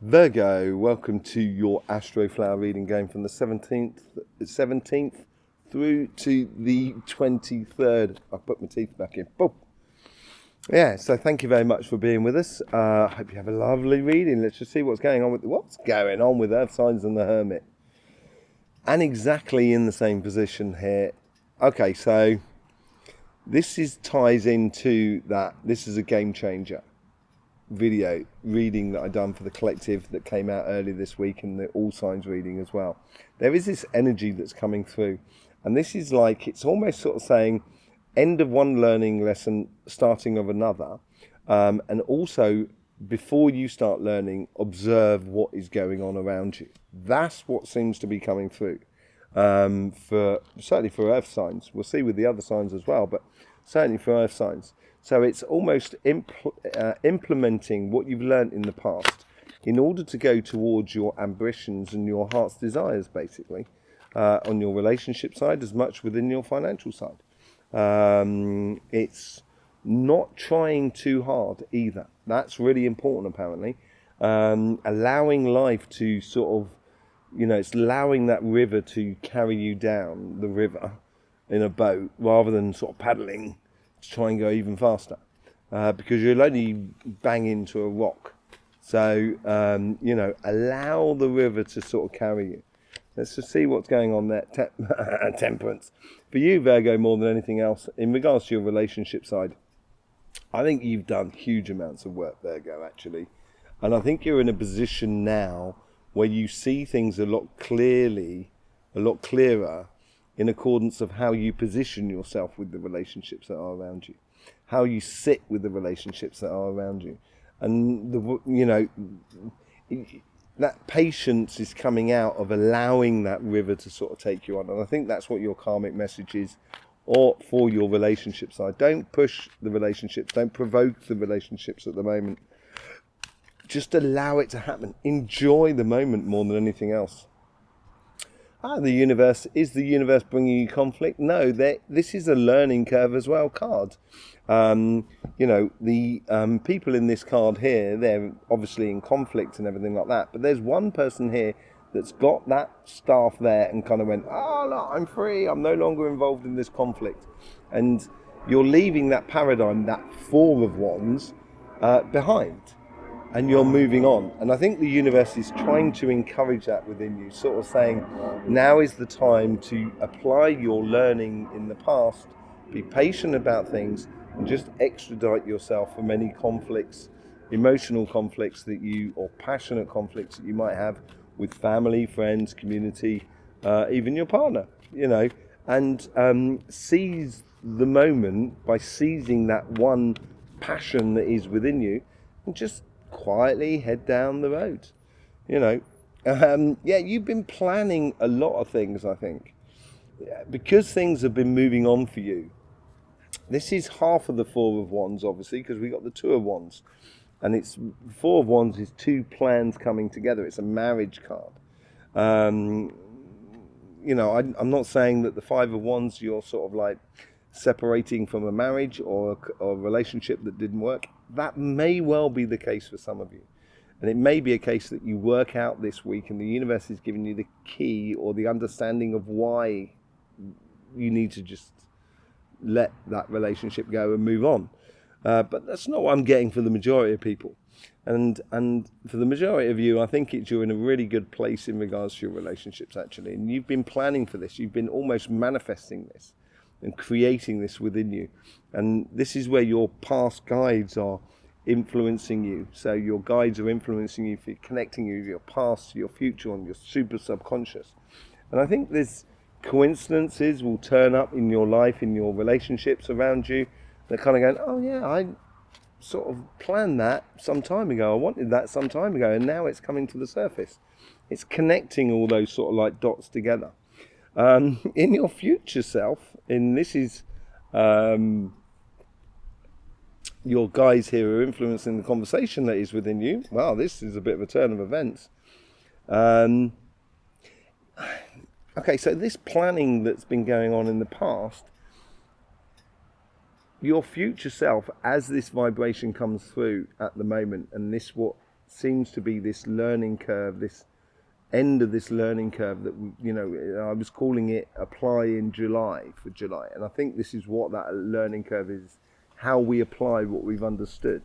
Virgo, welcome to your Astroflower reading going from the 17th through to the 23rd. I put my teeth back in. Boom. Yeah, so thank you very much for being with us. I hope you have a lovely reading. Let's just see what's going on with Earth signs and the Hermit. And exactly in the same position here. Okay, so this ties into that. This is a game changer video reading that I done for the collective that came out early this week, and the all signs reading as well. There is this energy that's coming through, and this is like, it's almost sort of saying end of one learning lesson, starting of another, and also before you start learning, observe what is going on around you. That's what seems to be coming through, for certainly for earth signs. We'll see with the other signs as well, but certainly for earth signs. So it's almost implementing what you've learned in the past in order to go towards your ambitions and your heart's desires, basically, on your relationship side as much within your financial side. It's not trying too hard either. That's really important, apparently. Allowing life to sort of, it's allowing that river to carry you down the river in a boat rather than sort of paddling to try and go even faster, because you'll only bang into a rock. So, allow the river to sort of carry you. Let's just see what's going on there. Temperance. For you, Virgo, more than anything else, in regards to your relationship side, I think you've done huge amounts of work, Virgo, actually. And I think you're in a position now where you see things a lot clearer, in accordance of how you position yourself with the relationships that are around you, how you sit with the relationships that are around you. And, that patience is coming out of allowing that river to sort of take you on. And I think that's what your karmic message is, or for your relationship side. Don't push the relationships. Don't provoke the relationships at the moment. Just allow it to happen. Enjoy the moment more than anything else. The universe, is the universe bringing you conflict? No, this is a learning curve as well card. The people in this card here, they're obviously in conflict and everything like that. But there's one person here that's got that staff there and kind of went, oh, no, I'm free. I'm no longer involved in this conflict. And you're leaving that paradigm, that Four of Wands, behind. And you're moving on. And I think the universe is trying to encourage that within you, sort of saying, now is the time to apply your learning in the past, be patient about things, and just extradite yourself from any conflicts, emotional conflicts or passionate conflicts that you might have with family, friends, community, even your partner, and seize the moment by seizing that one passion that is within you, and just quietly head down the road. You've been planning a lot of things, I think, because things have been moving on for you. This is half of the Four of Wands, obviously, because we got the Two of Wands, and it's Four of Wands is two plans coming together. It's a marriage card. I'm not saying that the Five of Wands you're sort of like separating from a marriage or a relationship that didn't work. That may well be the case for some of you. And it may be a case that you work out this week and the universe is giving you the key or the understanding of why you need to just let that relationship go and move on. But that's not what I'm getting for the majority of people. And for the majority of you, I think you're in a really good place in regards to your relationships, actually. And you've been planning for this. You've been almost manifesting this and creating this within you. And this is where your past guides are influencing you. So your guides are influencing you, for connecting you with your past, your future, and your super subconscious. And I think there's coincidences will turn up in your life, in your relationships around you. They're kind of going, oh yeah, I sort of planned that some time ago. I wanted that some time ago, and now it's coming to the surface. It's connecting all those sort of like dots together. In your future self, this is your guides here are influencing the conversation that is within you. Wow, this is a bit of a turn of events. Okay, so this planning that's been going on in the past, your future self, as this vibration comes through at the moment, and this what seems to be this learning curve, this end of this learning curve that I was calling it apply in July for July, and I think this is what that learning curve is, how we apply what we've understood.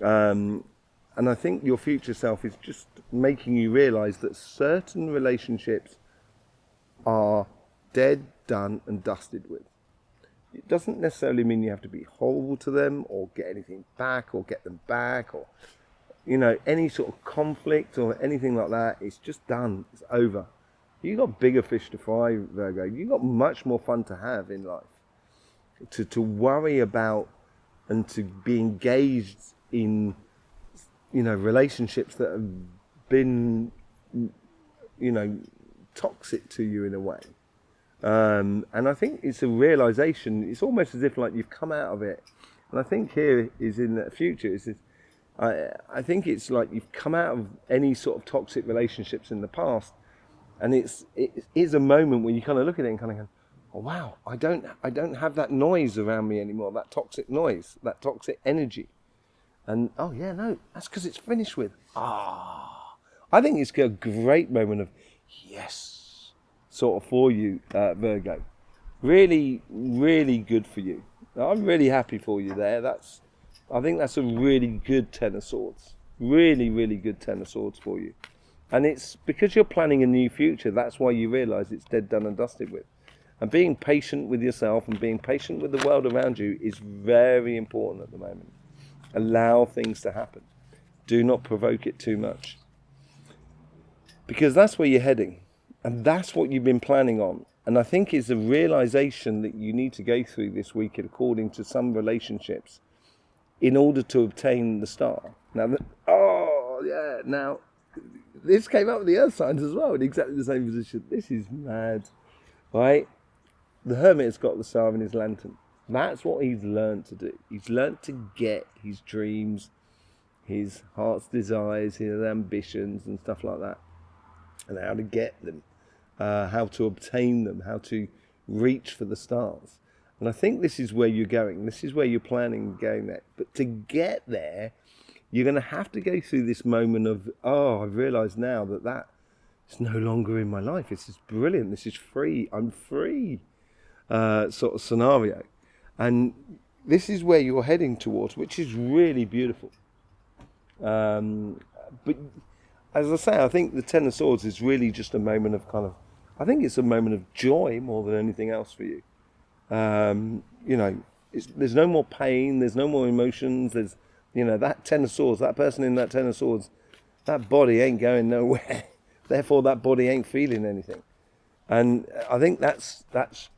And I think your future self is just making you realize that certain relationships are dead, done and dusted with. It doesn't necessarily mean you have to be horrible to them or get anything back or get them back, or any sort of conflict or anything like that. It's just done. It's over. You've got bigger fish to fry, Virgo. You've got much more fun to have in life. To worry about and to be engaged in, relationships that have been, toxic to you in a way. And I think it's a realization. It's almost as if like you've come out of it. And I think here is in the future. I think it's like you've come out of any sort of toxic relationships in the past, and it is a moment when you kind of look at it and kind of go, oh wow, I don't have that noise around me anymore, that toxic noise, that toxic energy. And oh yeah, no, that's because it's finished with. I think it's a great moment of yes, sort of for you, Virgo. Really, really good for you. I'm really happy for you there. I think that's a really good Ten of Swords. Really, really good Ten of Swords for you. And it's because you're planning a new future, that's why you realise it's dead, done and dusted with. And being patient with yourself and being patient with the world around you is very important at the moment. Allow things to happen. Do not provoke it too much. Because that's where you're heading. And that's what you've been planning on. And I think it's a realisation that you need to go through this week according to some relationships in order to obtain the star. Now, now this came up with the earth signs as well in exactly the same position. This is mad, right? The Hermit has got the star in his lantern. That's what he's learned to do. He's learned to get his dreams, his heart's desires, his ambitions and stuff like that, and how to get them, how to obtain them, how to reach for the stars. And I think this is where you're going. This is where you're planning going there. But to get there, you're going to have to go through this moment of, I've realised now that is no longer in my life. This is brilliant. This is free. I'm free sort of scenario. And this is where you're heading towards, which is really beautiful. But as I say, I think the Ten of Swords is really just a moment of I think it's a moment of joy more than anything else for you. There's no more pain, there's no more emotions, there's, that Ten of Swords, that person in that Ten of Swords, that body ain't going nowhere. Therefore, that body ain't feeling anything. And I think that's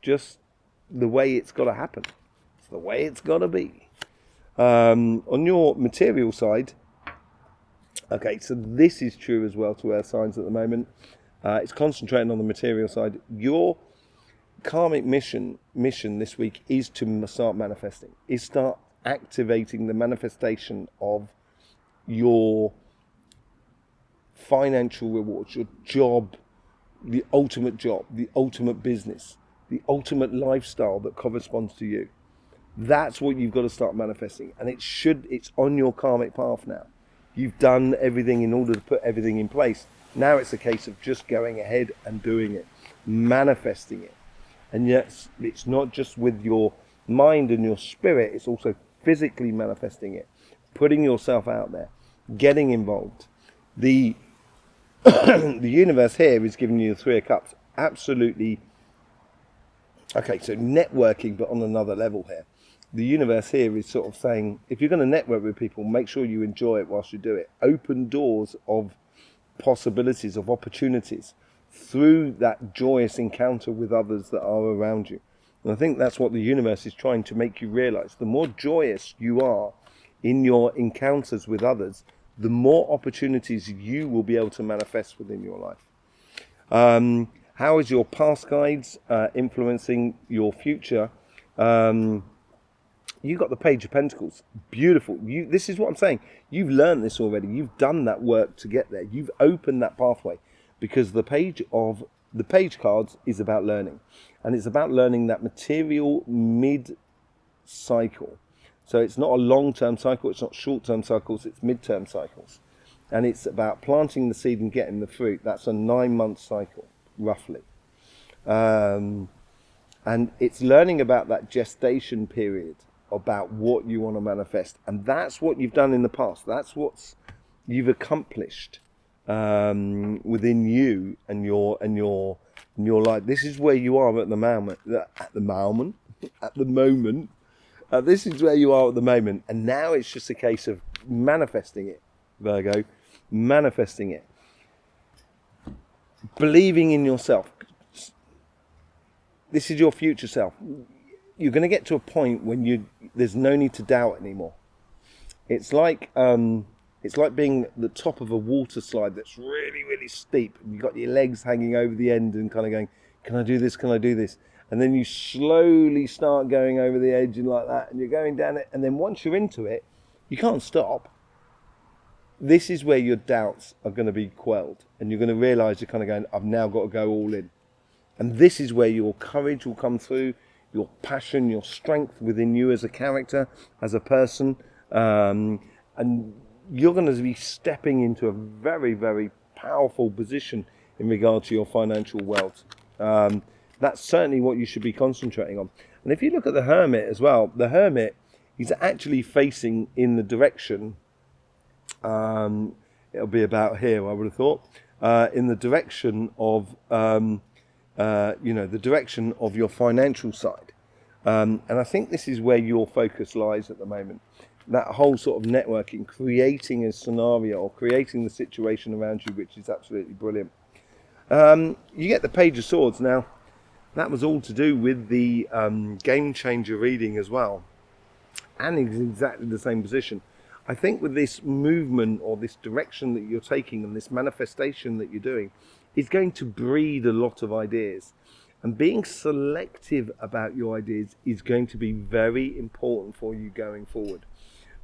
just the way it's got to happen. It's the way it's got to be. On your material side, okay, so this is true as well to earth signs at the moment. It's concentrating on the material side. Your karmic mission this week is to start manifesting, is start activating the manifestation of your financial rewards, your job, the ultimate business, the ultimate lifestyle that corresponds to you. That's what you've got to start manifesting, and it's on your karmic path now. You've done everything in order to put everything in place. Now it's a case of just going ahead and doing it, manifesting it. And yes, it's not just with your mind and your spirit, it's also physically manifesting it, putting yourself out there, getting involved. The universe here is giving you the Three of Cups. Absolutely. Okay, so networking, but on another level here. The universe here is sort of saying, if you're going to network with people, make sure you enjoy it whilst you do it. Open doors of possibilities, of opportunities through that joyous encounter with others that are around you. And I think that's what the universe is trying to make you realize. The more joyous you are in your encounters with others, the more opportunities you will be able to manifest within your life. How is your past guides influencing your future? You got the Page of Pentacles. Beautiful. This is what I'm saying. You've learned this already. You've done that work to get there. You've opened that pathway, because the page cards is about learning, and it's about learning that material mid-cycle. So it's not a long-term cycle. It's not short-term cycles. It's mid-term cycles. and it's about planting the seed and getting the fruit. That's a 9-month cycle, roughly. And it's learning about that gestation period, about what you want to manifest. And that's what you've done in the past. That's what you've accomplished within you and your life. This is where you are at the moment. This is where you are at the moment. And now it's just a case of manifesting it, Virgo. Manifesting it. Believing in yourself. This is your future self. You're going to get to a point when there's no need to doubt anymore. It's like being at the top of a water slide that's really, really steep, and you've got your legs hanging over the end and kind of going, can I do this? Can I do this? And then you slowly start going over the edge and like that, and you're going down it. And then once you're into it, you can't stop. This is where your doubts are going to be quelled, and you're going to realize you're kind of going, I've now got to go all in. And this is where your courage will come through, your passion, your strength within you as a character, as a person. And you're going to be stepping into a very, very powerful position in regard to your financial wealth. That's certainly what you should be concentrating on. And if you look at the Hermit as well, the Hermit is actually facing in the direction, it'll be about here, I would have thought, in the direction of, the direction of your financial side. And I think this is where your focus lies at the moment. That whole sort of networking, creating a scenario or creating the situation around you, which is absolutely brilliant. You get the Page of Swords. Now, that was all to do with the Game Changer reading as well. And it's exactly the same position. I think with this movement or this direction that you're taking and this manifestation that you're doing is going to breed a lot of ideas. And being selective about your ideas is going to be very important for you going forward.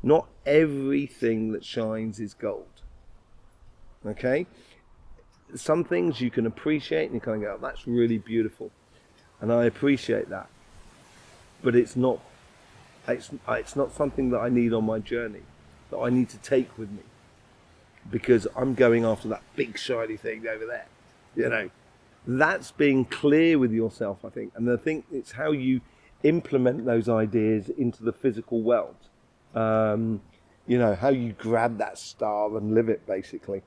Not everything that shines is gold. Okay? Some things you can appreciate and you kind of go, oh, that's really beautiful. And I appreciate that. But it's not something that I need on my journey, that I need to take with me. Because I'm going after that big shiny thing over there. You know, that's being clear with yourself, I think. And I think it's how you implement those ideas into the physical world. How you grab that star and live it, basically.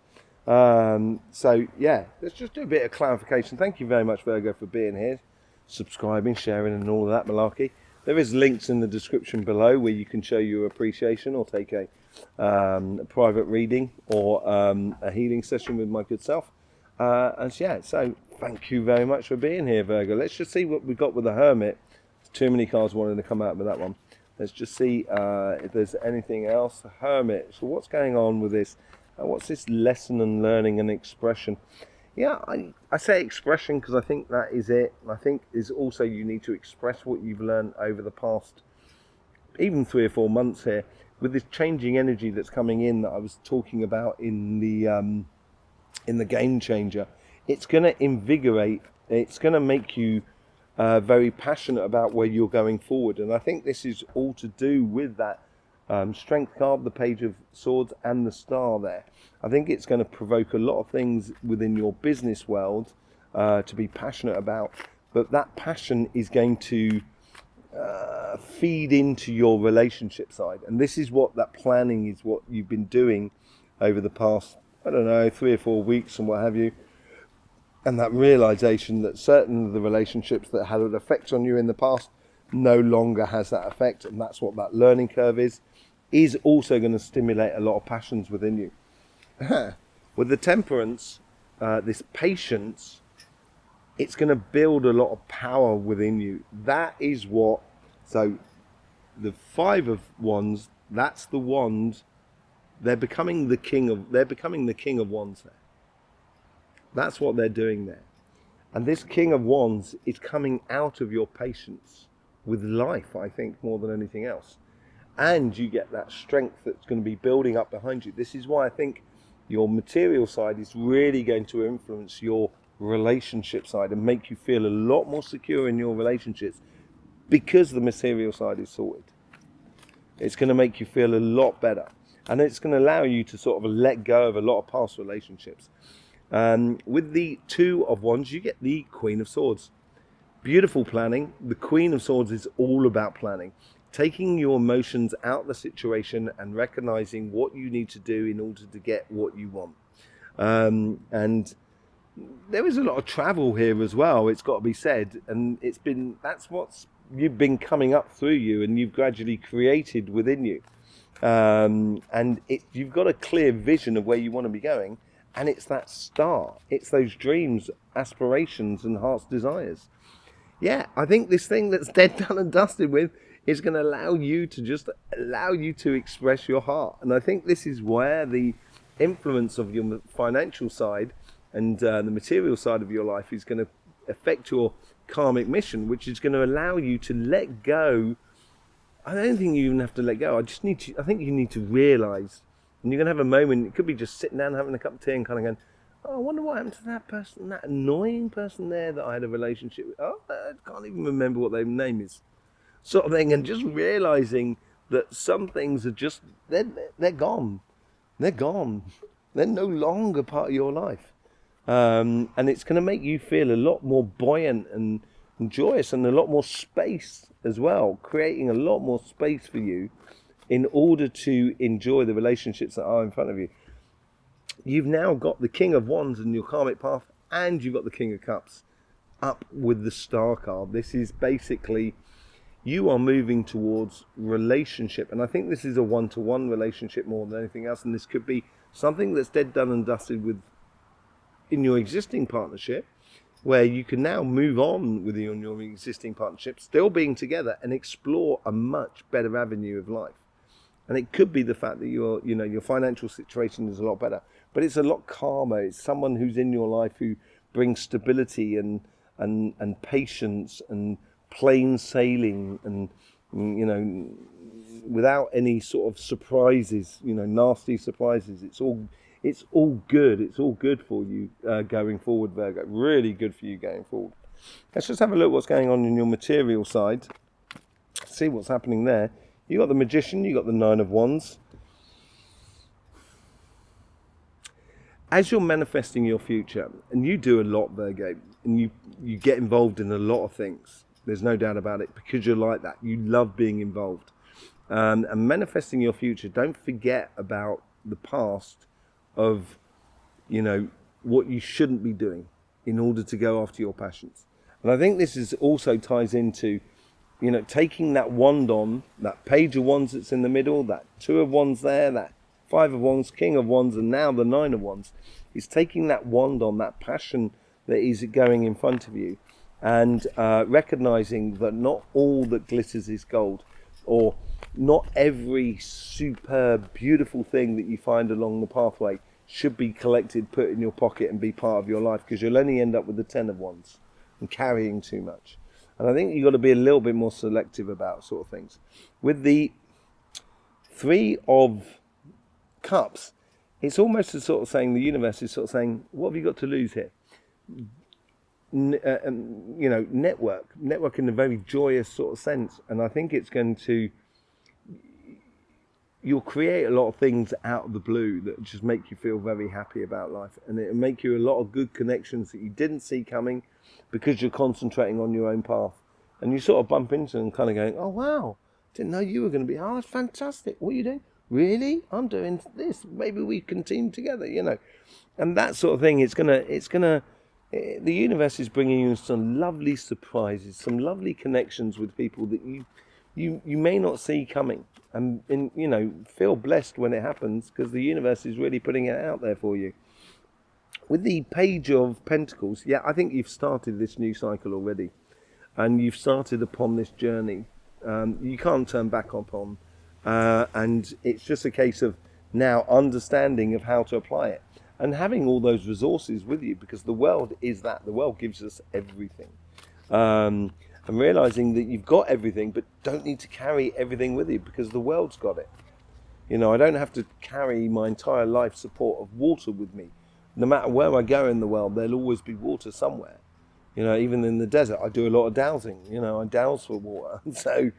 So, yeah, let's just do a bit of clarification. Thank you very much, Virgo, for being here, subscribing, sharing, and all of that malarkey. There is links in the description below where you can show your appreciation or take a private reading or a healing session with my good self. So thank you very much for being here, Virgo. Let's just see what we've got with the Hermit. Too many cards wanting to come out with that one. Let's just see if there's anything else. Hermit. So what's going on with this? What's this lesson and learning and expression? Yeah, I say expression because I think that is it. I think is also you need to express what you've learned over the past even 3 or 4 months here with this changing energy that's coming in that I was talking about in the Game Changer. It's going to invigorate. It's going to make you very passionate about where you're going forward. And I think this is all to do with that strength card, the Page of Swords, and the star there. I think it's going to provoke a lot of things within your business world to be passionate about. But that passion is going to feed into your relationship side. And this is what that planning is, what you've been doing over the past, 3 or 4 weeks and what have you. And that realization that certain of the relationships that had an effect on you in the past no longer has that effect. And that's what that learning curve is also going to stimulate a lot of passions within you. With the Temperance, this patience, it's going to build a lot of power within you. That is what, so the 5 of Wands, that's the wand. They're becoming the king of wands there. That's what they're doing there. And this King of Wands is coming out of your patience with life, I think, more than anything else. And you get that strength that's going to be building up behind you. This is why I think your material side is really going to influence your relationship side and make you feel a lot more secure in your relationships because the material side is sorted. It's going to make you feel a lot better. And it's going to allow you to sort of let go of a lot of past relationships. With the Two of Wands, you get the Queen of Swords. Beautiful planning. The Queen of Swords is all about planning. Taking your emotions out of the situation and recognizing what you need to do in order to get what you want. And there is a lot of travel here as well, it's got to be said. And that's what's you've been coming up through you and you've gradually created within you. And you've got a clear vision of where you want to be going. And it's that start. It's those dreams, aspirations, and heart's desires. Yeah, I think this thing that's dead, done, and dusted with is going to allow you to express your heart. And I think this is where the influence of your financial side and the material side of your life is going to affect your karmic mission, which is going to allow you to let go. I don't think you even have to let go. I think you need to realize, and you're going to have a moment. It could be just sitting down having a cup of tea and kind of going, oh, I wonder what happened to that person, that annoying person there that I had a relationship with. Oh, I can't even remember what their name is, sort of thing. And just realizing that some things are just, they're gone. They're gone. They're no longer part of your life. And it's going to make you feel a lot more buoyant and joyous, and a lot more space as well, creating a lot more space for you in order to enjoy the relationships that are in front of you. You've now got the King of Wands in your karmic path, and you've got the King of Cups up with the Star card. This is basically, you are moving towards relationship, and I think this is a one-to-one relationship more than anything else, and this could be something that's dead, done, and dusted with in your existing partnership, where you can now move on with your existing partnership, still being together, and explore a much better avenue of life. And it could be the fact that your financial situation is a lot better, but it's a lot calmer. It's someone who's in your life who brings stability and patience and plain sailing, and without any sort of surprises, nasty surprises. It's all good. It's all good for you going forward, Virgo. Really good for you going forward. Let's just have a look what's going on in your material side. See what's happening there. You got the Magician, you got the Nine of Wands. As you're manifesting your future, and you do a lot, Virgo, and you get involved in a lot of things. There's no doubt about it, because you're like that. You love being involved. And manifesting your future, don't forget about the past of, what you shouldn't be doing in order to go after your passions. And I think this is also ties into, taking that wand on, that Page of Wands that's in the middle, that Two of Wands there, that Five of Wands, King of Wands, and now the Nine of Wands, is taking that wand on, that passion that is going in front of you, and recognizing that not all that glitters is gold, or not every superb, beautiful thing that you find along the pathway should be collected, put in your pocket, and be part of your life, because you'll only end up with the Ten of Wands and carrying too much. And I think you've got to be a little bit more selective about sort of things. With the Three of Cups, it's almost as sort of saying, the universe is sort of saying, what have you got to lose here? Network in a very joyous sort of sense. And I think it's going to, you'll create a lot of things out of the blue that just make you feel very happy about life, and it'll make you a lot of good connections that you didn't see coming, because you're concentrating on your own path, and you sort of bump into them kind of going, oh wow, didn't know you were going to be, oh that's fantastic, what are you doing? Really? I'm doing this, maybe we can team together, and that sort of thing. The universe is bringing you some lovely surprises, some lovely connections with people that you may not see coming, and feel blessed when it happens, because the universe is really putting it out there for you. With the Page of Pentacles, yeah, I think you've started this new cycle already, and you've started upon this journey. You can't turn back upon, and it's just a case of now understanding of how to apply it, and having all those resources with you, because the world is that. The world gives us everything. And realizing that you've got everything, but don't need to carry everything with you, because the world's got it. I don't have to carry my entire life support of water with me. No matter where I go in the world, there'll always be water somewhere. Even in the desert, I do a lot of dowsing. I douse for water. So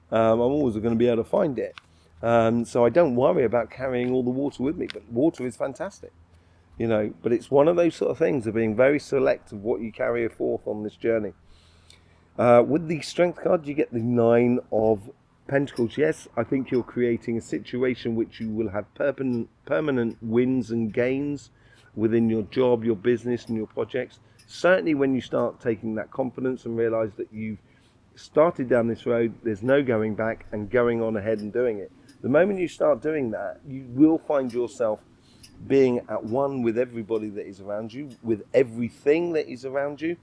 I'm always going to be able to find it. So I don't worry about carrying all the water with me, but water is fantastic, you know, but it's one of those sort of things of being very select of what you carry forth on this journey. With the strength card, you get the 9 of Pentacles. Yes, I think you're creating a situation which you will have permanent wins and gains within your job, your business, and your projects. Certainly when you start taking that confidence and realize that you've started down this road, there's no going back, and going on ahead and doing it. The moment you start doing that, you will find yourself being at one with everybody that is around you, with everything that is around you,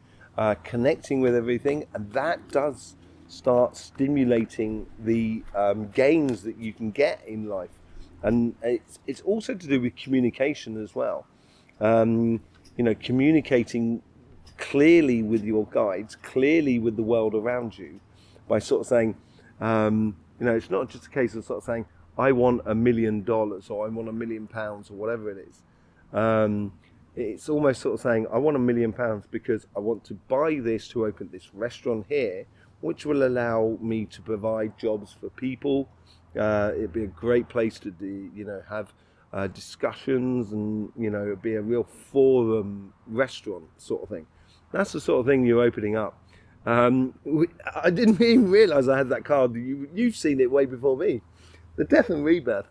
connecting with everything, and that does start stimulating the gains that you can get in life. And it's also to do with communication as well. You know, communicating clearly with your guides, clearly with the world around you, by sort of saying, you know, it's not just a case of sort of saying, I want $1 million, or I want £1 million, or whatever it is. It's almost sort of saying, I want £1 million because I want to buy this to open this restaurant here, which will allow me to provide jobs for people. It'd be a great place to do, you know, have discussions, and, you know, it'd be a real forum restaurant sort of thing. That's the sort of thing you're opening up. I didn't even realise I had that card. You've seen it way before me. The death and rebirth.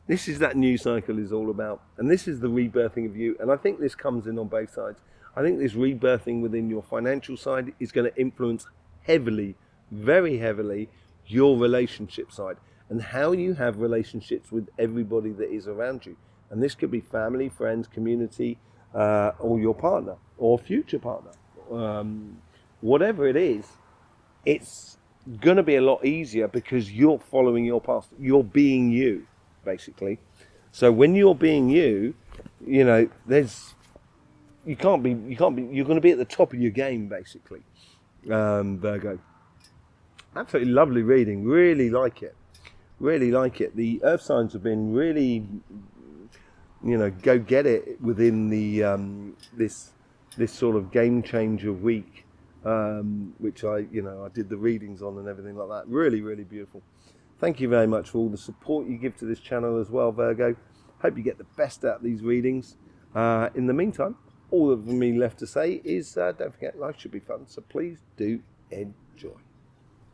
This is that new cycle is all about. And this is the rebirthing of you. And I think this comes in on both sides. I think this rebirthing within your financial side is going to influence heavily, very heavily, your relationship side, and how you have relationships with everybody that is around you. And this could be family, friends, community, or your partner, or future partner. Whatever it is, it's going to be a lot easier because you're following your path. You're being you, basically. So when you're being you, you know, you're going to be at the top of your game, basically. Virgo. Absolutely lovely reading. Really like it. Really like it. The earth signs have been really, you know, go get it within the this sort of game changer week, which I did the readings on and everything like that. Really, really beautiful. Thank you very much for all the support you give to this channel as well, Virgo. Hope you get the best out of these readings. In the meantime, all of me left to say is don't forget, life should be fun, so please do enjoy.